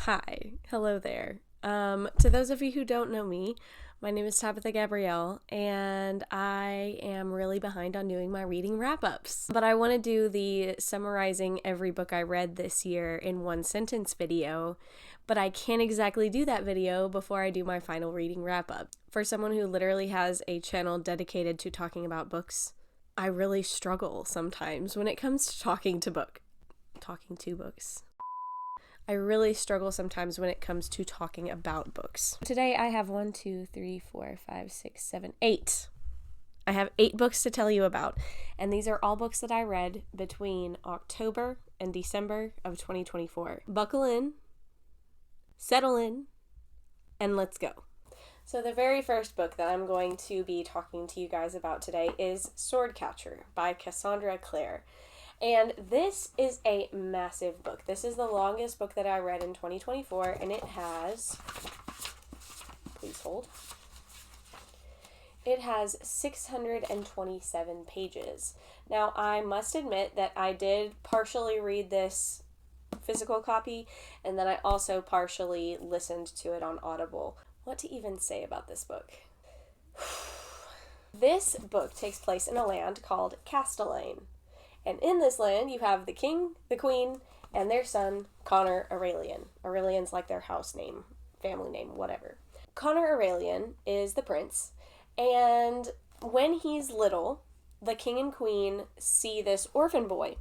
Hi, hello there. To those of you who don't know me, my name is Tabitha Gabrielle, and I am really behind on doing my reading wrap-ups. But I want to do the summarizing every book I read this year in one sentence video, but I can't exactly do that video before I do my final reading wrap-up. For someone who literally has a channel dedicated to talking about books, I really struggle sometimes when it comes to talking to books. I really struggle sometimes when it comes to talking about books. Today I have 8. I have 8 books to tell you about, and these are all books that I read between October and December of 2024. Buckle in, settle in, and let's go. So the very first book that I'm going to be talking to you guys about today is Swordcatcher by Cassandra Clare. And this is a massive book. This is the longest book that I read in 2024, and it has, please hold, it has 627 pages. Now, I must admit that I did partially read this physical copy, and then I also partially listened to it on Audible. What to even say about this book? This book takes place in a land called Castellane. And in this land, you have the king, the queen, and their son, Connor Aurelian. Aurelian's like their house name, family name, whatever. Connor Aurelian is the prince, and when he's little, the king and queen see this orphan boy,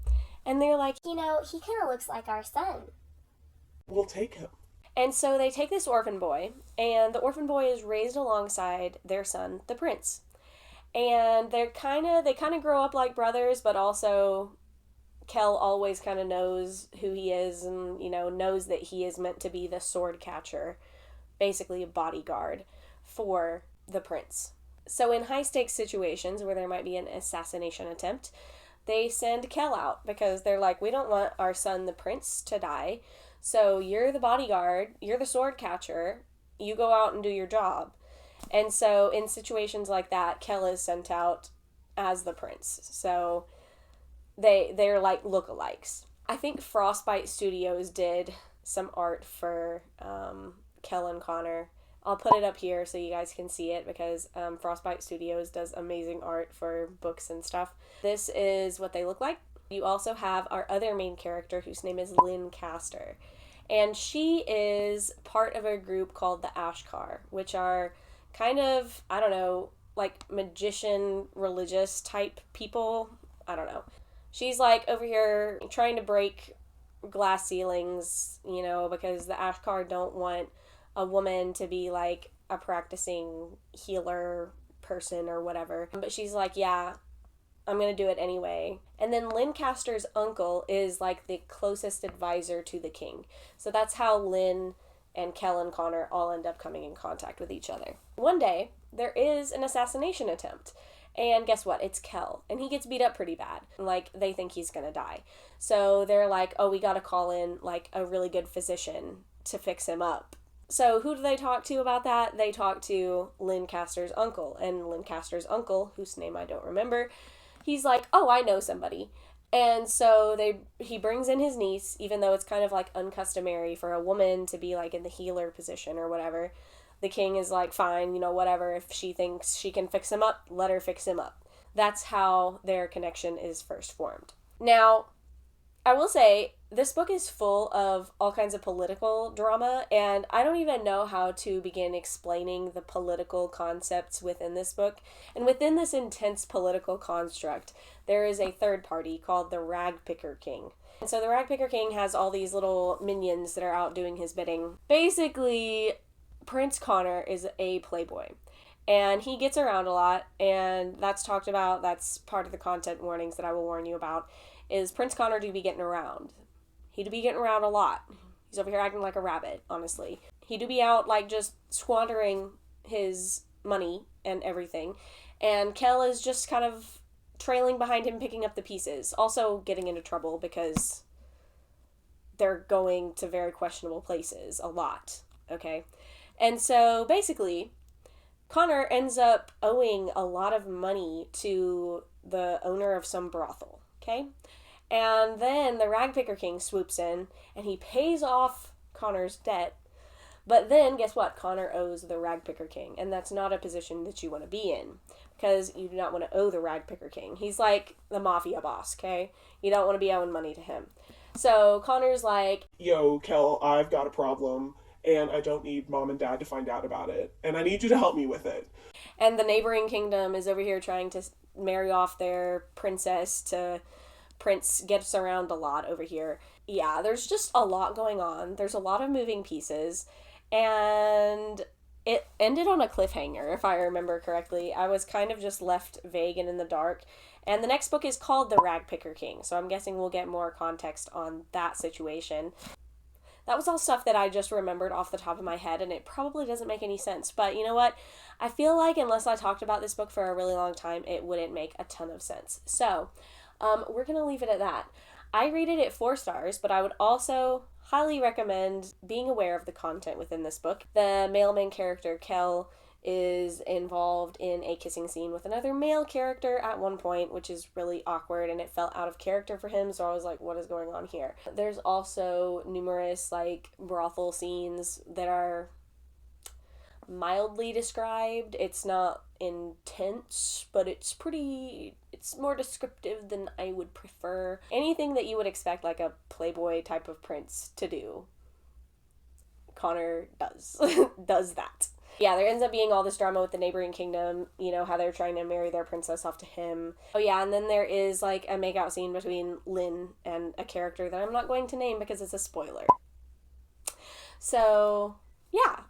and they're like, he kind of looks like our son. We'll take him. And so they take this orphan boy, and the orphan boy is raised alongside their son, the prince. And they kind of grow up like brothers, but also Kel always kind of knows who he is and, knows that he is meant to be the sword catcher, basically a bodyguard for the prince. So in high-stakes situations where there might be an assassination attempt, they send Kel out because they're like, we don't want our son, the prince, to die. So you're the bodyguard, you're the sword catcher, you go out and do your job. And so in situations like that, Kel is sent out as the prince. So they're like lookalikes. I think Frostbite Studios did some art for Kel and Connor. I'll put it up here so you guys can see it because Frostbite Studios does amazing art for books and stuff. This is what they look like. You also have our other main character whose name is Lynn Castor. And she is part of a group called the Ashkar, which are kind of, like magician, religious type people. I don't know. She's like over here trying to break glass ceilings, because the Ashkar don't want a woman to be like a practicing healer person or whatever. But she's like, yeah, I'm going to do it anyway. And then Lynn Castor's uncle is like the closest advisor to the king. So that's how Lynn and Kel and Connor all end up coming in contact with each other. One day, there is an assassination attempt. And guess what? It's Kel. And he gets beat up pretty bad. Like, they think he's gonna die. So they're like, oh, we gotta call in, like, a really good physician to fix him up. So who do they talk to about that? They talk to Lynn Castor's uncle. And Lynn Castor's uncle, whose name I don't remember, he's like, oh, I know somebody. And so he brings in his niece, even though it's kind of like uncustomary for a woman to be like in the healer position or whatever. The king is like, fine, whatever. If she thinks she can fix him up, let her fix him up. That's how their connection is first formed. Now, I will say, this book is full of all kinds of political drama, and I don't even know how to begin explaining the political concepts within this book. And within this intense political construct, there is a third party called the Ragpicker King. And so the Ragpicker King has all these little minions that are out doing his bidding. Basically, Prince Connor is a playboy. And he gets around a lot, and that's talked about, that's part of the content warnings that I will warn you about, is Prince Connor do be getting around. He do be getting around a lot. He's over here acting like a rabbit, honestly. He do be out, like, just squandering his money and everything. And Kel is just kind of trailing behind him, picking up the pieces. Also getting into trouble because they're going to very questionable places a lot, okay? And so, basically, Connor ends up owing a lot of money to the owner of some brothel, okay? And then the Ragpicker King swoops in, and he pays off Connor's debt. But then, guess what? Connor owes the Ragpicker King, and that's not a position that you want to be in, because you do not want to owe the Ragpicker King. He's like the mafia boss, okay? You don't want to be owing money to him. So Connor's like, Yo, Kel, I've got a problem, and I don't need Mom and Dad to find out about it, and I need you to help me with it. And the neighboring kingdom is over here trying to marry off their princess to Prince Gets Around a lot over here. Yeah, there's just a lot going on. There's a lot of moving pieces. And it ended on a cliffhanger, if I remember correctly. I was kind of just left vague and in the dark. And the next book is called The Ragpicker King, so I'm guessing we'll get more context on that situation. That was all stuff that I just remembered off the top of my head, and it probably doesn't make any sense. But you know what? I feel like unless I talked about this book for a really long time, it wouldn't make a ton of sense. So, we're going to leave it at that. I rated it 4 stars, but I would also highly recommend being aware of the content within this book. The male main character, Kel, is involved in a kissing scene with another male character at one point, which is really awkward, and it felt out of character for him, so I was like, what is going on here? There's also numerous, like, brothel scenes that are mildly described. It's not intense, but it's more descriptive than I would prefer. Anything that you would expect like a Playboy type of prince to do, Connor does does that. Yeah, there ends up being all this drama with the neighboring kingdom, you know, how they're trying to marry their princess off to him. Oh yeah, and then there is like a makeout scene between Lynn and a character that I'm not going to name because it's a spoiler. So yeah,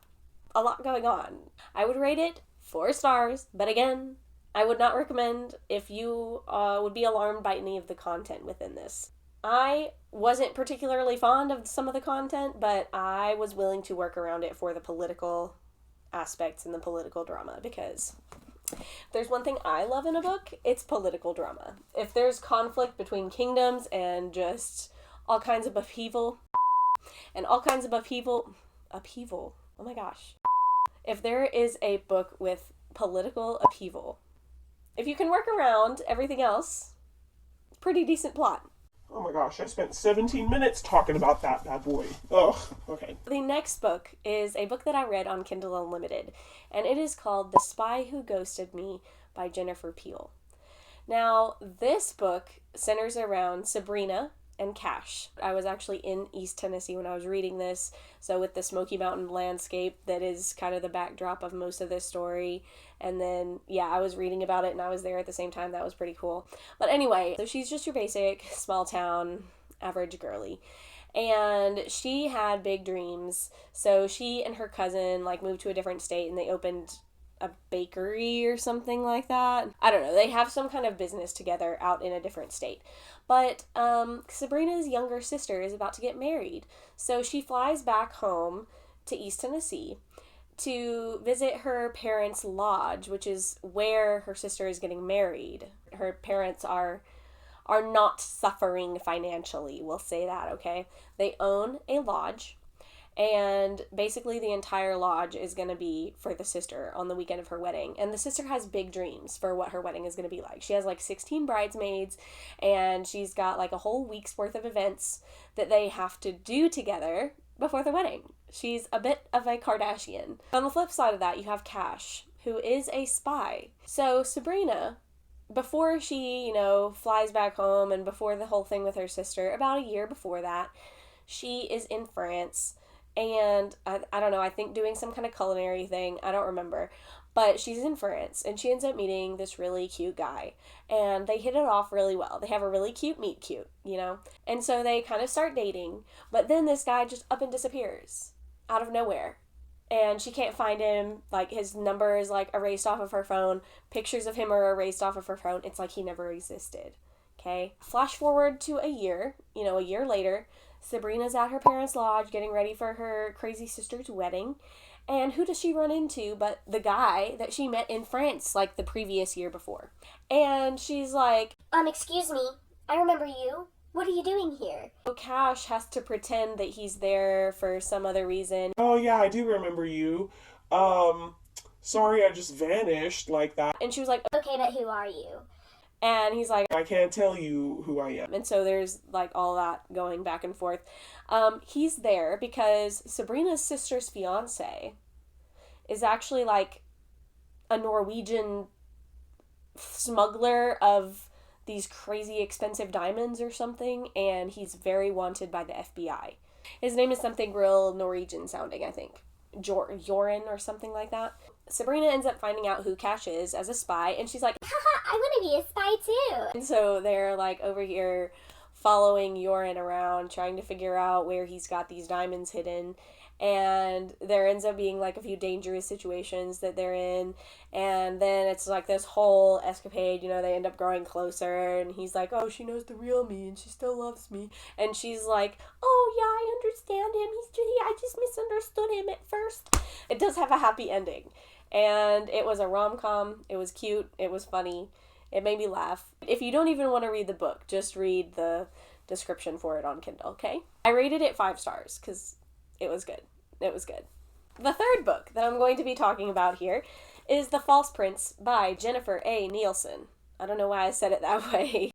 a lot going on. I would rate it 4 stars, but again, I would not recommend if you would be alarmed by any of the content within this. I wasn't particularly fond of some of the content, but I was willing to work around it for the political aspects and the political drama, because if there's one thing I love in a book, it's political drama. If there's conflict between kingdoms and just all kinds of upheaval, oh my gosh. If there is a book with political upheaval, if you can work around everything else, pretty decent plot. Oh my gosh, I spent 17 minutes talking about that bad boy. Ugh, okay. The next book is a book that I read on Kindle Unlimited, and it is called The Spy Who Ghosted Me by Jennifer Peel. Now, this book centers around Sabrina and Cash. I was actually in East Tennessee when I was reading this, so with the Smoky Mountain landscape that is kind of the backdrop of most of this story, and then, yeah, I was reading about it and I was there at the same time. That was pretty cool. But anyway, so she's just your basic small town average girly, and she had big dreams. So she and her cousin like moved to a different state and they opened a bakery or something like that. I don't know. They have some kind of business together out in a different state. But Sabrina's younger sister is about to get married. So she flies back home to East Tennessee to visit her parents' lodge, which is where her sister is getting married. Her parents are not suffering financially, we'll say that, okay? They own a lodge, and basically the entire lodge is going to be for the sister on the weekend of her wedding. And the sister has big dreams for what her wedding is going to be like. She has like 16 bridesmaids, and she's got like a whole week's worth of events that they have to do together before the wedding. She's a bit of a Kardashian. On the flip side of that, you have Cash, who is a spy. So Sabrina, before she, flies back home and before the whole thing with her sister, about a year before that, she is in France. And I don't know, I think doing some kind of culinary thing, I don't remember. But she's in France, and she ends up meeting this really cute guy. And they hit it off really well. They have a really cute meet cute, And so they kind of start dating. But then this guy just up and disappears out of nowhere. And she can't find him. Like, his number is, like, erased off of her phone. Pictures of him are erased off of her phone. It's like he never existed. Okay? Flash forward to a year later. Sabrina's at her parents' lodge getting ready for her crazy sister's wedding. And who does she run into but the guy that she met in France, like, the previous year before. And she's like, excuse me, I remember you. What are you doing here? So Cash has to pretend that he's there for some other reason. Oh yeah, I do remember you. Sorry I just vanished like that. And she was like, okay, but who are you? And he's like, I can't tell you who I am. and so there's like all that going back and forth. He's there because Sabrina's sister's fiance is actually like a Norwegian smuggler of these crazy expensive diamonds or something, and he's very wanted by the FBI. His name is something real Norwegian sounding, I think. Joran or something like that. Sabrina ends up finding out who Cash is as a spy, and she's like, Haha, I want to be a spy too. and so they're like over here following Joran around, trying to figure out where he's got these diamonds hidden. And there ends up being like a few dangerous situations that they're in, and then it's like this whole escapade, you know, they end up growing closer, and he's like, oh, she knows the real me and she still loves me, and she's like, oh yeah, I understand him, I just misunderstood him at first. It does have a happy ending, and it was a rom-com. It was cute, it was funny, it made me laugh. If you don't even want to read the book, just read the description for it on Kindle, okay? I rated it 5 stars because it was good. It was good. The third book that I'm going to be talking about here is The False Prince by Jennifer A. Neilson. I don't know why I said it that way.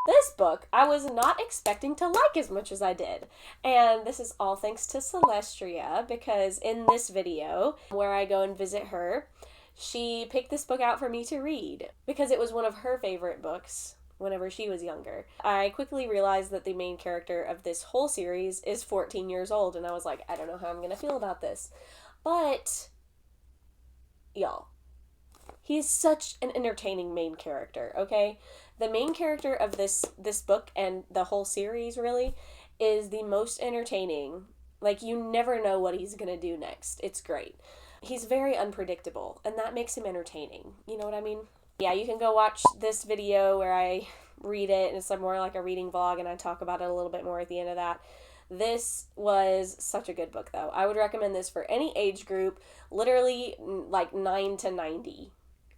This book I was not expecting to like as much as I did. And this is all thanks to Celestria, because in this video where I go and visit her, she picked this book out for me to read because it was one of her favorite books whenever she was younger. I quickly realized that the main character of this whole series is 14 years old, and I was like, I don't know how I'm gonna feel about this. But, y'all, he is such an entertaining main character, okay? The main character of this book and the whole series, really, is the most entertaining. Like, you never know what he's gonna do next. It's great. He's very unpredictable, and that makes him entertaining. You know what I mean? Yeah, you can go watch this video where I read it, and it's more like a reading vlog, and I talk about it a little bit more at the end of that. This was such a good book, though. I would recommend this for any age group, literally like 9 to 90.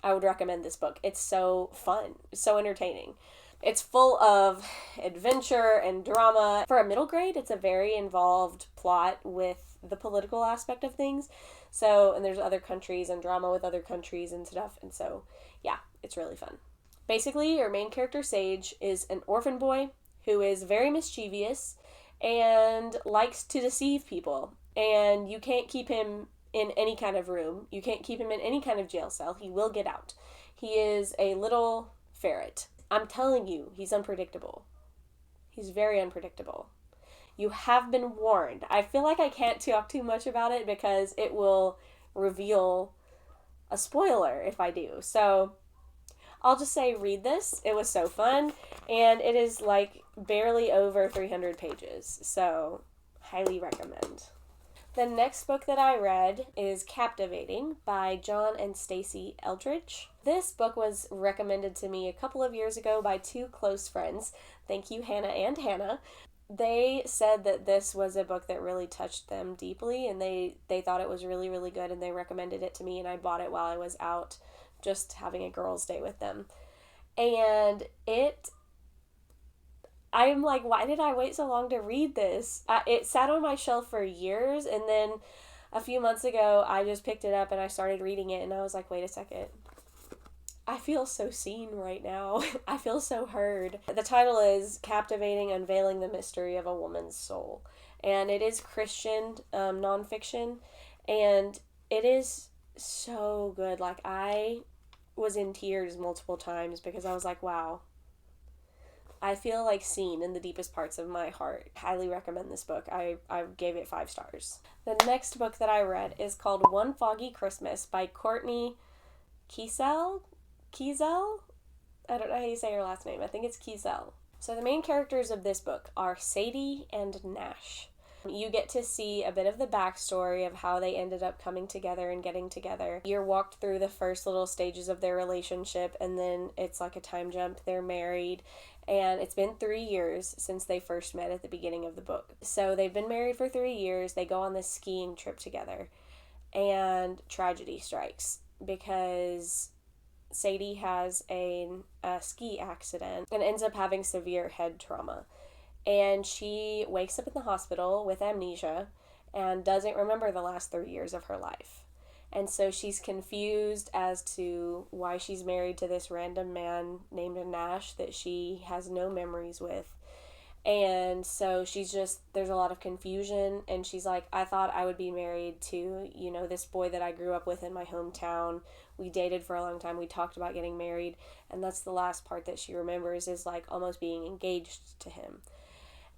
I would recommend this book. It's so fun, so entertaining. It's full of adventure and drama. For a middle grade, it's a very involved plot with the political aspect of things. So, and there's other countries and drama with other countries and stuff, and so yeah, it's really fun. Basically, your main character, Sage, is an orphan boy who is very mischievous and likes to deceive people. And you can't keep him in any kind of room. You can't keep him in any kind of jail cell. He will get out. He is a little ferret. I'm telling you, he's unpredictable. He's very unpredictable. You have been warned. I feel like I can't talk too much about it because it will reveal a spoiler if I do. So I'll just say read this. It was so fun, and it is like barely over 300 pages. So highly recommend. The next book that I read is Captivating by John and Stacy Eldridge. This book was recommended to me a couple of years ago by 2 close friends. Thank you, Hannah and Hannah. They said that this was a book that really touched them deeply, and they thought it was really, really good, and they recommended it to me, and I bought it while I was out just having a girls' day with them. And I'm like, why did I wait so long to read this? It sat on my shelf for years, and then a few months ago, I just picked it up and I started reading it, and I was like, wait a second. I feel so seen right now. I feel so heard. The title is Captivating, Unveiling the Mystery of a Woman's Soul. And it is Christian nonfiction. And it is so good. Like, I was in tears multiple times because I was like, wow. I feel like seen in the deepest parts of my heart. Highly recommend this book. I gave it 5 stars. The next book that I read is called One Foggy Christmas by Kortney Keisel? I don't know how you say her last name. I think it's Keisel. So the main characters of this book are Sadie and Nash. You get to see a bit of the backstory of how they ended up coming together and getting together. You're walked through the first little stages of their relationship, and then it's like a time jump. They're married, and it's been 3 years since they first met at the beginning of the book. So they've been married for 3 years. They go on this skiing trip together, and tragedy strikes because Sadie has a ski accident and ends up having severe head trauma. And she wakes up in the hospital with amnesia and doesn't remember the last 3 years of her life. And so she's confused as to why she's married to this random man named Nash that she has no memories with. And so there's a lot of confusion, and she's like, I thought I would be married to, this boy that I grew up with in my hometown. We dated for a long time. We talked about getting married, and that's the last part that she remembers, is like almost being engaged to him.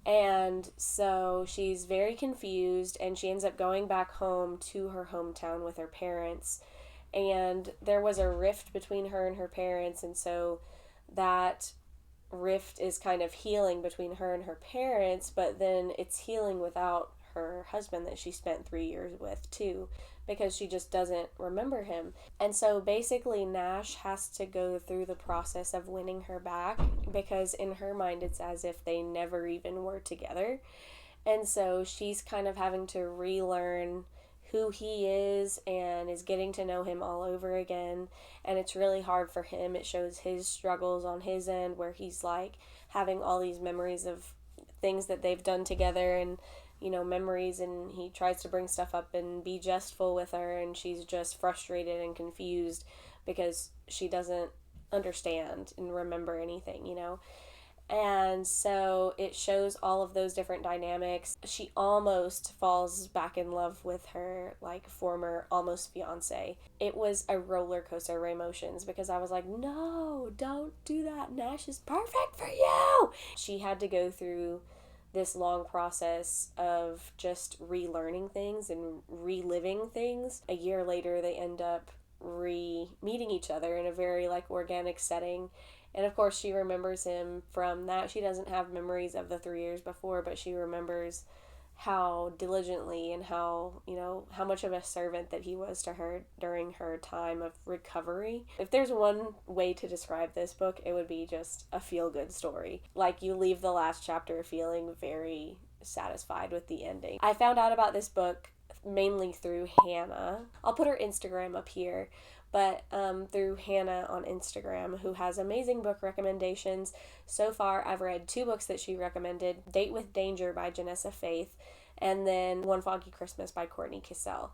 And so she's very confused, and she ends up going back home to her hometown with her parents. And there was a rift between her and her parents, and so that rift is kind of healing between her and her parents, but then it's healing without her husband that she spent 3 years with too, because she just doesn't remember him. And so basically Nash has to go through the process of winning her back, because in her mind it's as if they never even were together. And so she's kind of having to relearn who he is and is getting to know him all over again. And it's really hard for him. It shows his struggles on his end, where he's like having all these memories of things that they've done together, and memories, and he tries to bring stuff up and be jestful with her, and she's just frustrated and confused because she doesn't understand and remember anything. And so it shows all of those different dynamics. She almost falls back in love with her former almost fiance. It was a roller coaster of emotions, because I was like, no, don't do that. Nash is perfect for you. She had to go through this long process of just relearning things and reliving things. A year later, they end up meeting each other in a very organic setting. And of course, she remembers him from that. She doesn't have memories of the 3 years before, but she remembers how diligently and how much of a servant that he was to her during her time of recovery. If there's one way to describe this book, it would be just a feel-good story. You leave the last chapter feeling very satisfied with the ending. I found out about this book mainly through Hannah. I'll put her Instagram up here. But through Hannah on Instagram, who has amazing book recommendations. So far, I've read 2 books that she recommended: Date with Danger by Janessa Faith, and then One Foggy Christmas by Kortney Keisel.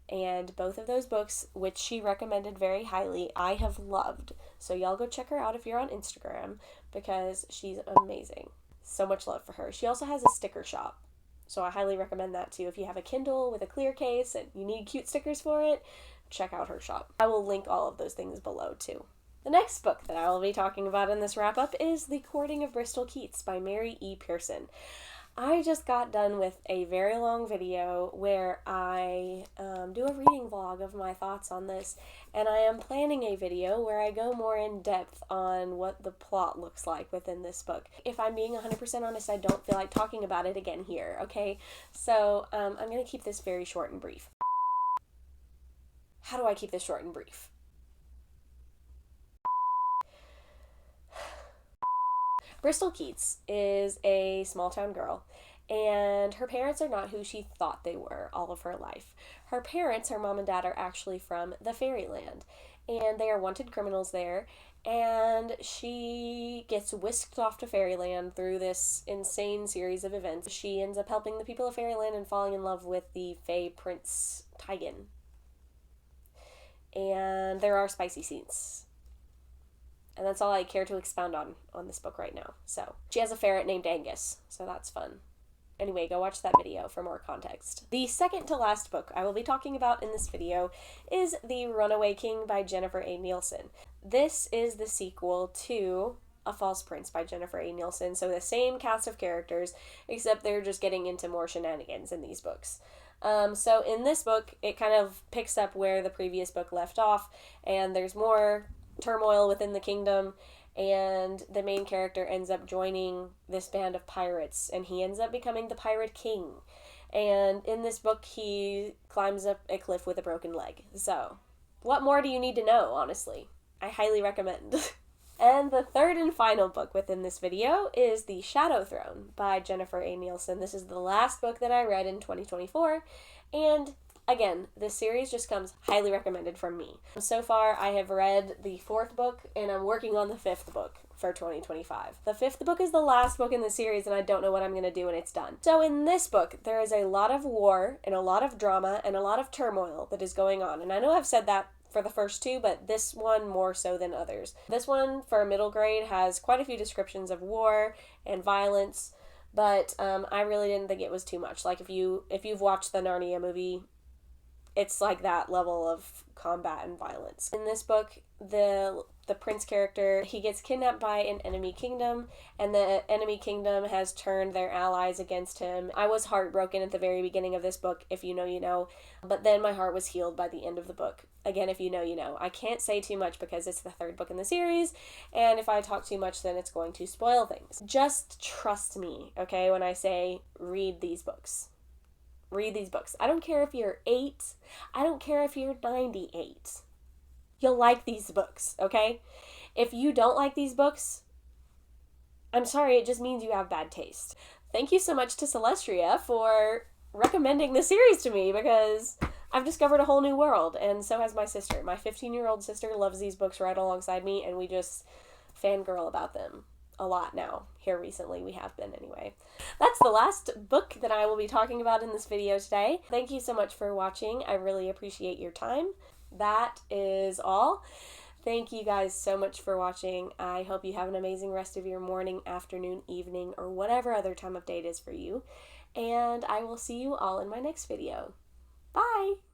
And both of those books, which she recommended very highly, I have loved. So y'all go check her out if you're on Instagram, because she's amazing. So much love for her. She also has a sticker shop, so I highly recommend that too. If you have a Kindle with a clear case and you need cute stickers for it, check out her shop. I will link all of those things below too. The next book that I will be talking about in this wrap-up is The Courting of Bristol Keats by Mary E. Pearson. I just got done with a very long video where I do a reading vlog of my thoughts on this, and I am planning a video where I go more in depth on what the plot looks like within this book. If I'm being 100% honest, I don't feel like talking about it again here, okay? So I'm going to keep this very short and brief. How do I keep this short and brief? Bristol Keats is a small-town girl, and her parents are not who she thought they were all of her life. Her parents, her mom and dad, are actually from the fairyland, and they are wanted criminals there, and she gets whisked off to fairyland through this insane series of events. She ends up helping the people of fairyland and falling in love with the Fae Prince Tigan. And there are spicy scenes. And that's all I care to expound on this book right now. So, she has a ferret named Angus, so that's fun. Anyway, go watch that video for more context. The second to last book I will be talking about in this video is The Runaway King by Jennifer A. Neilson. This is the sequel to A False Prince by Jennifer A. Neilson, so the same cast of characters, except they're just getting into more shenanigans in these books. So in this book, it kind of picks up where the previous book left off, and there's more turmoil within the kingdom, and the main character ends up joining this band of pirates, and he ends up becoming the Pirate King. And in this book, he climbs up a cliff with a broken leg. So, what more do you need to know, honestly? I highly recommend. And the third and final book within this video is The Shadow Throne by Jennifer A. Neilson. This is the last book that I read in 2024, and Again, this series just comes highly recommended from me. So far, I have read the 4th book, and I'm working on the 5th book for 2025. The 5th book is the last book in the series, and I don't know what I'm going to do when it's done. So in this book, there is a lot of war, and a lot of drama, and a lot of turmoil that is going on. And I know I've said that for the first 2, but this one more so than others. This one, for a middle grade, has quite a few descriptions of war and violence, but I really didn't think it was too much. Like, if you've watched the Narnia movie, it's like that level of combat and violence. In this book, the prince character, he gets kidnapped by an enemy kingdom, and the enemy kingdom has turned their allies against him. I was heartbroken at the very beginning of this book, if you know, you know, but then my heart was healed by the end of the book. Again, if you know, you know. I can't say too much because it's the 3rd book in the series, and if I talk too much, then it's going to spoil things. Just trust me, okay, when I say read these books. Read these books. I don't care if you're 8. I don't care if you're 98. You'll like these books, okay? If you don't like these books, I'm sorry, it just means you have bad taste. Thank you so much to Celestria for recommending the series to me, because I've discovered a whole new world, and so has my sister. My 15-year-old sister loves these books right alongside me, and we just fangirl about them a lot now. Here recently, we have been anyway. That's the last book that I will be talking about in this video today. Thank you so much for watching. I really appreciate your time. That is all. Thank you guys so much for watching. I hope you have an amazing rest of your morning, afternoon, evening, or whatever other time of day it is for you. And I will see you all in my next video. Bye!